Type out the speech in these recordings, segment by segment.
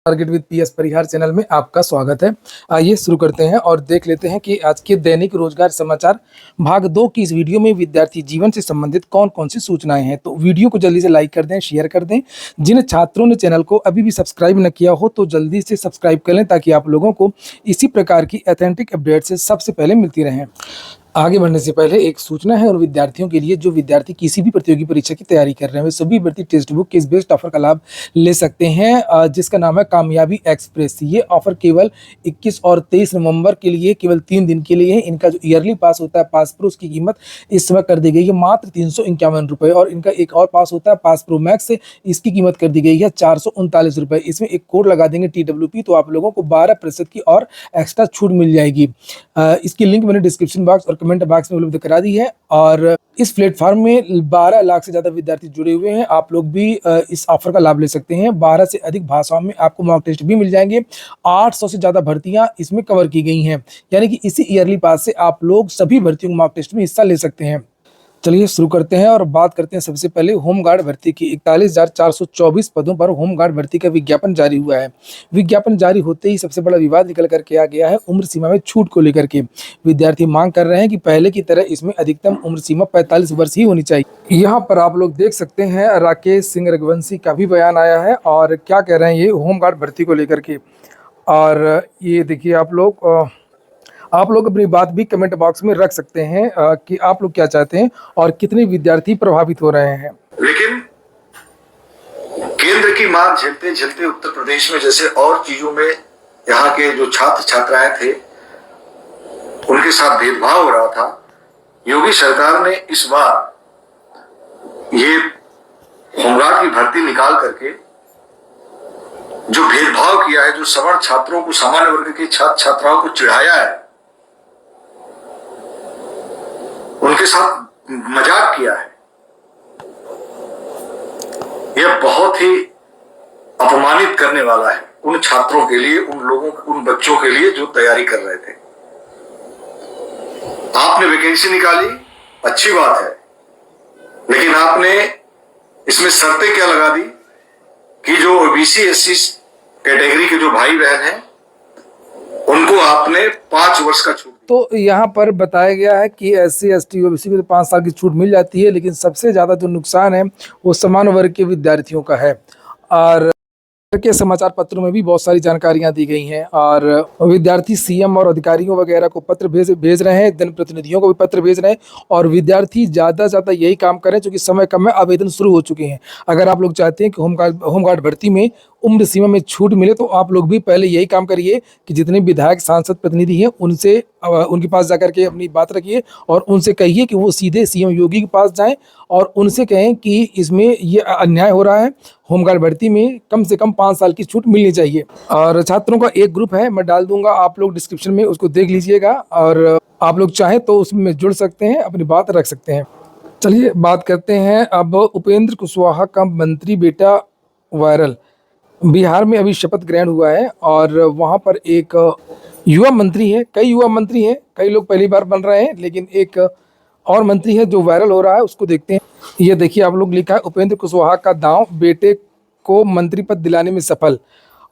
Target with PS Parihar channel में आपका स्वागत है। आइए शुरू करते हैं और देख लेते हैं कि आज के दैनिक रोजगार समाचार भाग 2 की इस वीडियो में विद्यार्थी जीवन से संबंधित कौन कौन सी सूचनाएं हैं। तो वीडियो को जल्दी से लाइक कर दें, शेयर कर दें। जिन छात्रों ने चैनल को अभी भी सब्सक्राइब न किया हो तो जल्दी से सब्सक्राइब कर लें ताकि आप लोगों को इसी प्रकार की ऑथेंटिक अपडेट से सबसे पहले मिलती रहें। आगे बढ़ने से पहले एक सूचना है और विद्यार्थियों के लिए, जो विद्यार्थी किसी भी प्रतियोगी परीक्षा की तैयारी कर रहे हैं वे सभी भर्ती टेक्स्ट बुक के इस बेस्ट ऑफर का लाभ ले सकते हैं, जिसका नाम है कामयाबी एक्सप्रेस। ये ऑफर केवल 21 और 23 नवंबर के लिए केवल 3 दिन के लिए है। इनका जो ईयरली पास होता है पास प्रो, उसकी कीमत इस समय कर दी गई है मात्र 351 रुपये। और इनका एक और पास होता है पास प्रो मैक्स, इसकी कीमत कर दी गई है 439 रुपये। इसमें एक कोड लगा देंगे TWP, तो आप लोगों को 12% की और एक्स्ट्रा छूट मिल जाएगी। इसकी लिंक मैंने डिस्क्रिप्शन बॉक्स और कमेंट बॉक्स में उपलब्ध करा दी है। और इस प्लेटफॉर्म में 12 लाख से ज्यादा विद्यार्थी जुड़े हुए हैं। आप लोग भी इस ऑफर का लाभ ले सकते हैं। 12 से अधिक भाषाओं में आपको मॉक टेस्ट भी मिल जाएंगे। 800 से ज्यादा भर्तियां इसमें कवर की गई हैं, यानी कि इसी ईयरली पास से आप लोग सभी भर्तियों के मॉक टेस्ट में हिस्सा ले सकते हैं। चलिए शुरू करते हैं और बात करते हैं सबसे पहले होमगार्ड भर्ती की। 41,424 पदों पर होमगार्ड भर्ती का विज्ञापन जारी हुआ है। विज्ञापन जारी होते ही सबसे बड़ा विवाद निकल करके आ गया है उम्र सीमा में छूट को लेकर के। विद्यार्थी मांग कर रहे हैं कि पहले की तरह इसमें अधिकतम उम्र सीमा 45 वर्ष ही होनी चाहिए। यहाँ पर आप लोग देख सकते हैं राकेश सिंह रघुवंशी का भी बयान आया है और क्या कह रहे हैं ये होमगार्ड भर्ती को लेकर के। और ये देखिए आप लोग अपनी बात भी कमेंट बॉक्स में रख सकते हैं कि आप लोग क्या चाहते हैं और कितने विद्यार्थी प्रभावित हो रहे हैं। लेकिन केंद्र की मांग झेलते झेलते उत्तर प्रदेश में जैसे और चीजों में यहाँ के जो छात्र छात्राएं थे उनके साथ भेदभाव हो रहा था, योगी सरकार ने इस बार ये होमगार्ड की भर्ती निकाल करके जो भेदभाव किया है, जो सवर्ण छात्रों को, सामान्य वर्ग के छात्र छात्राओं को चिढ़ाया है, उनके साथ मजाक किया है, यह बहुत ही अपमानित करने वाला है उन छात्रों के लिए, उन लोगों, उन बच्चों के लिए जो तैयारी कर रहे थे। आपने वैकेंसी निकाली, अच्छी बात है, लेकिन आपने इसमें शर्तें क्या लगा दी कि जो OBC SC कैटेगरी के जो भाई बहन हैं उनको आपने 5 वर्ष का छूट। तो यहाँ पर बताया गया है कि SC ST OBC को तो 5 साल की छूट मिल जाती है, लेकिन सबसे ज़्यादा जो नुकसान है वो समान वर्ग के विद्यार्थियों का है। और के समाचार पत्रों में भी बहुत सारी जानकारियां दी गई हैं और विद्यार्थी CM और अधिकारियों वगैरह को पत्र भेज रहे हैं, जनप्रतिनिधियों को भी पत्र भेज रहे हैं। और विद्यार्थी ज़्यादा से ज़्यादा यही काम करें क्योंकि समय कम है, आवेदन शुरू हो चुके हैं। अगर आप लोग चाहते हैं कि होमगार्ड भर्ती में उम्र सीमा में छूट मिले तो आप लोग भी पहले यही काम करिए कि जितने विधायक सांसद प्रतिनिधि हैं उनसे उनके पास जाकर के अपनी बात रखिए और उनसे कहिए कि वो सीधे CM योगी के पास जाएं और उनसे कहें कि इसमें ये अन्याय हो रहा है, होमगार्ड भर्ती में कम से कम 5 साल की छूट मिलनी चाहिए। और छात्रों का एक ग्रुप है, मैं डाल दूंगा, आप लोग डिस्क्रिप्शन में उसको देख लीजिएगा और आप लोग चाहें तो उसमें जुड़ सकते हैं, अपनी बात रख सकते हैं। चलिए बात करते हैं अब उपेंद्र कुशवाहा का मंत्री बेटा वायरल। बिहार में अभी शपथ ग्रहण हुआ है और वहाँ पर एक युवा मंत्री है, कई युवा मंत्री हैं, कई लोग पहली बार बन रहे हैं, लेकिन एक और मंत्री है जो वायरल हो रहा है, उसको देखते हैं। ये देखिए आप लोग, लिखा है उपेंद्र कुशवाहा का दांव बेटे को मंत्री पद दिलाने में सफल।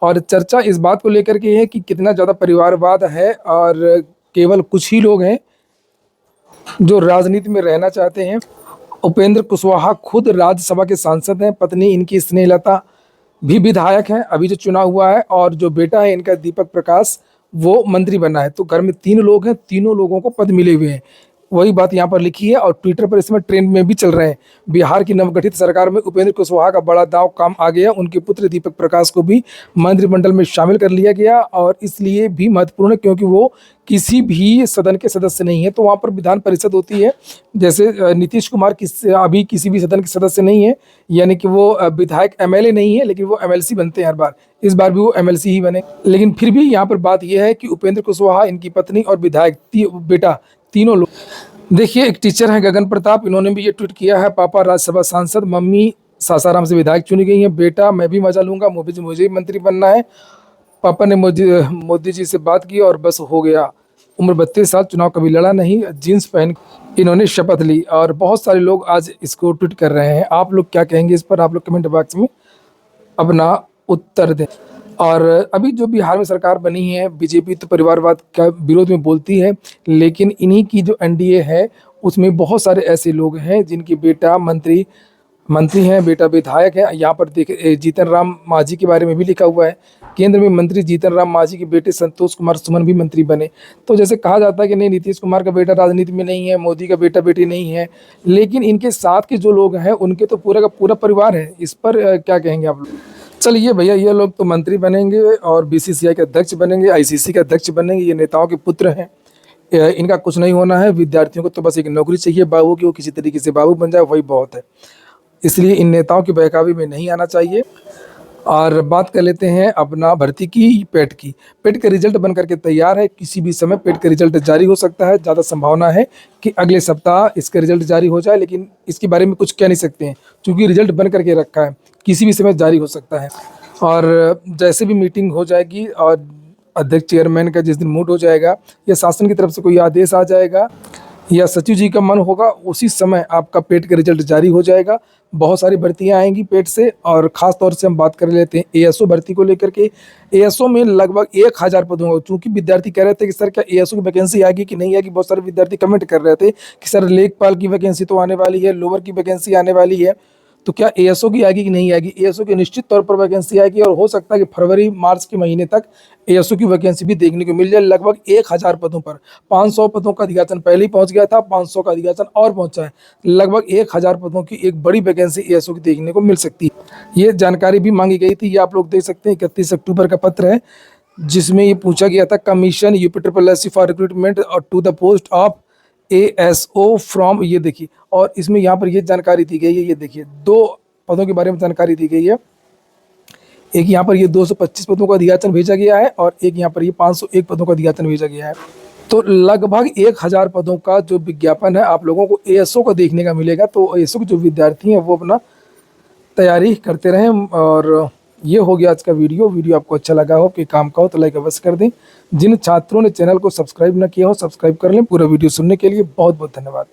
और चर्चा इस बात को लेकर के है कि कितना ज़्यादा परिवारवाद है और केवल कुछ ही लोग हैं जो राजनीति में रहना चाहते हैं। उपेंद्र कुशवाहा खुद राज्यसभा के सांसद हैं, पत्नी इनकी स्नेहलता भी विधायक हैं, अभी जो चुना हुआ है, और जो बेटा है इनका दीपक प्रकाश वो मंत्री बना है। तो घर में 3 लोग हैं, तीनों लोगों को पद मिले हुए हैं। वही बात यहाँ पर लिखी है और ट्विटर पर इसमें ट्रेंड में भी चल रहे हैं। बिहार की नवगठित सरकार में उपेंद्र कुशवाहा का बड़ा दांव काम आ गया। उनके पुत्र दीपक प्रकाश को भी मंत्रिमंडल में शामिल कर लिया गया और इसलिए भी महत्वपूर्ण है क्योंकि वो किसी भी सदन के सदस्य नहीं है। तो वहाँ पर विधान परिषद होती है, जैसे नीतीश कुमार अभी किसी भी सदन के सदस्य नहीं है, यानी कि वो विधायक MLA नहीं है, लेकिन वो MLC बनते हैं हर बार। इस बार भी वो MLC ही बने। लेकिन फिर भी यहाँ पर बात यह है कि उपेंद्र कुशवाहा, इनकी पत्नी और विधायक बेटा, तीनों लोग। देखिए एक टीचर हैं गगन प्रताप, इन्होंने भी ये ट्वीट किया है, पापा राज्यसभा सांसद, मम्मी सासाराम से विधायक चुनी गई हैं, बेटा मैं भी मजा लूंगा, मुझे ही मंत्री बनना है। पापा ने मोदी जी से बात की और बस हो गया। उम्र 32 साल, चुनाव कभी लड़ा नहीं, जीन्स पहन इन्होंने शपथ ली। और बहुत सारे लोग आज इसको ट्वीट कर रहे हैं। आप लोग क्या कहेंगे इस पर? आप लोग कमेंट बॉक्स में अपना उत्तर दें। और अभी जो बिहार में सरकार बनी है, बीजेपी तो परिवारवाद का विरोध में बोलती है, लेकिन इन्हीं की जो एनडीए है उसमें बहुत सारे ऐसे लोग हैं जिनकी बेटा मंत्री हैं, बेटा विधायक है। यहाँ पर देख जीतन राम मांझी के बारे में भी लिखा हुआ है। केंद्र में मंत्री जीतन राम मांझी के बेटे संतोष कुमार सुमन भी मंत्री बने। तो जैसे कहा जाता है कि नहीं, नीतीश कुमार का बेटा राजनीति में नहीं है, मोदी का बेटा बेटी नहीं है, लेकिन इनके साथ के जो लोग हैं उनके तो पूरा का पूरा परिवार है। इस पर क्या कहेंगे आप लोग? चलिए भैया, ये लोग तो मंत्री बनेंगे और बीसीसीआई के अध्यक्ष बनेंगे, आईसीसी के अध्यक्ष बनेंगे। ये नेताओं के पुत्र हैं, इनका कुछ नहीं होना है। विद्यार्थियों को तो बस एक नौकरी चाहिए बाबू की, वो किसी तरीके से बाबू बन जाए, वही बहुत है। इसलिए इन नेताओं की बहकावे में नहीं आना चाहिए। और बात कर लेते हैं अपना भर्ती की। पेट का रिजल्ट बन करके तैयार है। किसी भी समय पेट का रिजल्ट जारी हो सकता है। ज़्यादा संभावना है कि अगले सप्ताह इसका रिजल्ट जारी हो जाए, लेकिन इसके बारे में कुछ कह नहीं सकते हैं क्योंकि रिजल्ट बन करके रखा है, किसी भी समय जारी हो सकता है। और जैसे भी मीटिंग हो जाएगी और अध्यक्ष चेयरमैन का जिस दिन मूड हो जाएगा या शासन की तरफ से कोई आदेश आ जाएगा या सचिव जी का मन होगा, उसी समय आपका पेट का रिजल्ट जारी हो जाएगा। बहुत सारी भर्तियां आएंगी पेट से। और ख़ास तौर से हम बात कर लेते हैं एएसओ भर्ती को लेकर के। एएसओ में लगभग 1000 पद होंगे। चूँकि विद्यार्थी कह रहे थे कि सर क्या एएसओ की वैकेंसी आएगी कि नहीं आएगी, बहुत सारे विद्यार्थी कमेंट कर रहे थे कि सर लेखपाल की वैकेंसी तो आने वाली है, लोअर की वैकेंसी आने वाली है, तो क्या एएसओ की आएगी कि नहीं आएगी? एएसओ की निश्चित तौर पर वैकेंसी आएगी और हो सकता है कि फरवरी मार्च के महीने तक एएसओ की वैकेंसी भी देखने को मिल जाए। लगभग 1000 पदों पर 500 पदों का अधियाचन पहले ही पहुंच गया था, 500 का अधियाचन और पहुंचा है। लगभग 1000 पदों की एक बड़ी वैकेंसी एएसओ की देखने को मिल सकती है। ये जानकारी भी मांगी गई थी, ये आप लोग देख सकते हैं। 31 अक्टूबर का पत्र है जिसमें ये पूछा गया था, कमीशन यूपीएससी फॉर रिक्रूटमेंट और to the post of ASO from, ये देखिए। और इसमें यहाँ पर ये जानकारी दी गई है, ये देखिए 2 पदों के बारे में जानकारी दी गई है। एक यहाँ पर ये 225 पदों का अधियाचन भेजा गया है और एक यहाँ पर ये 501 पदों का अधियाचन भेजा गया है। तो लगभग 1000 पदों का जो विज्ञापन है आप लोगों को एएसओ का देखने का मिलेगा। तो एएसओ के जो विद्यार्थी हैं वो अपना तैयारी करते रहें। और ये हो गया आज का वीडियो आपको अच्छा लगा हो, कि काम का हो तो लाइक अवश्य कर दें। जिन छात्रों ने चैनल को सब्सक्राइब न किया हो, सब्सक्राइब कर लें। पूरा वीडियो सुनने के लिए बहुत बहुत धन्यवाद।